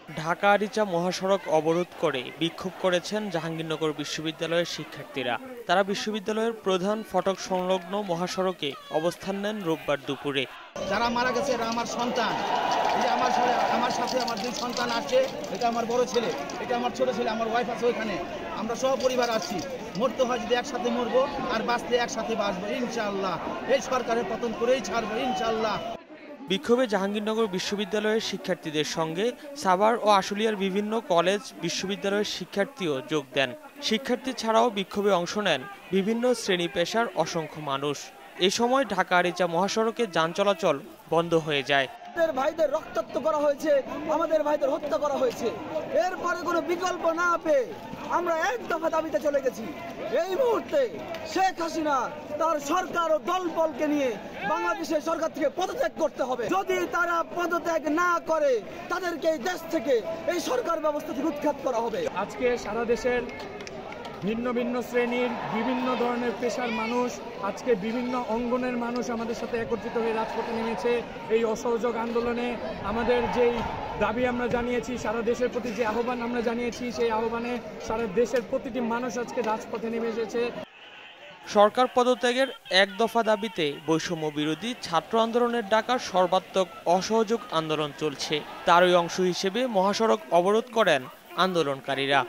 ঢাকা আরিচা মহাসড়ক অবরোধ করে বিক্ষোভ করেছেন জাহাঙ্গীরনগর বিশ্ববিদ্যালয়ের শিক্ষার্থীরা। তারা বিশ্ববিদ্যালয়ের প্রধান ফটক সংলগ্ন মহাসড়কে অবস্থান নেন রোববার দুপুরে। যারা মারা গেছে এরা আমার সন্তান। আমার সাথে আমার দুই সন্তান আছে। এটা আমার বড় ছেলে, এটা আমার ছোট ছেলে, আমার ওয়াইফ আছে ওইখানে। আমরা সহ পরিবার আছি। মরতে হয় যদি একসাথে মরবো, আর বাঁচতে একসাথে বাঁচবো ইনশাআল্লাহ। এই সরকারের পতন করেই ছাড়বো ইনশাআল্লাহ। বিক্ষোভে জাহাঙ্গীরনগর বিশ্ববিদ্যালয়ের শিক্ষার্থীদের সঙ্গে সাভার ও আশুলিয়ার বিভিন্ন কলেজ বিশ্ববিদ্যালয়ের শিক্ষার্থীও যোগ দেন। শিক্ষার্থী ছাড়াও বিক্ষোভে অংশ নেন বিভিন্ন শ্রেণী পেশার অসংখ্য মানুষ। এ সময় ঢাকা আরিচা মহাসড়কে যান চলাচল বন্ধ হয়ে যায়। আমাদের ভাইদের রক্তাক্ত করা হয়েছে, আমাদের ভাইদের হত্যা করা হয়েছে। এরপরে কোনো বিকল্প না পেয়ে আমরা এক দফা দাবিতে চলে গেছি। এই মুহূর্তে শেখ হাসিনা তার সরকার ও দলবলকে নিয়ে বাংলাদেশের সরকার থেকে পদত্যাগ করতে হবে। যদি তারা পদত্যাগ না করে তাদেরকে এই দেশ থেকে, এই সরকার ব্যবস্থা থেকে উৎখাত করা হবে। আজকে সারা দেশের ভিন্ন ভিন্ন শ্রেণীর বিভিন্ন ধরনের পেশার মানুষ, আজকে বিভিন্ন অঙ্গনের মানুষ আমাদের সাথে একত্রিত হয়ে রাজপথে নেমেছে। এই অসহযোগ আন্দোলনে আমাদের যেই দাবি আমরা জানিয়েছি, সারা দেশের প্রতি যে আহ্বান আমরা জানিয়েছি, সেই আহ্বানে সারা দেশের প্রতিটি মানুষ আজকে রাজপথে নেমে এসেছে। সরকার পদত্যাগের এক দফা দাবিতে বৈষম্য বিরোধী ছাত্র আন্দোলনের ডাকা সর্বাত্মক অসহযোগ আন্দোলন চলছে। তারই অংশ হিসেবে মহাসড়ক অবরোধ করেন আন্দোলনকারীরা।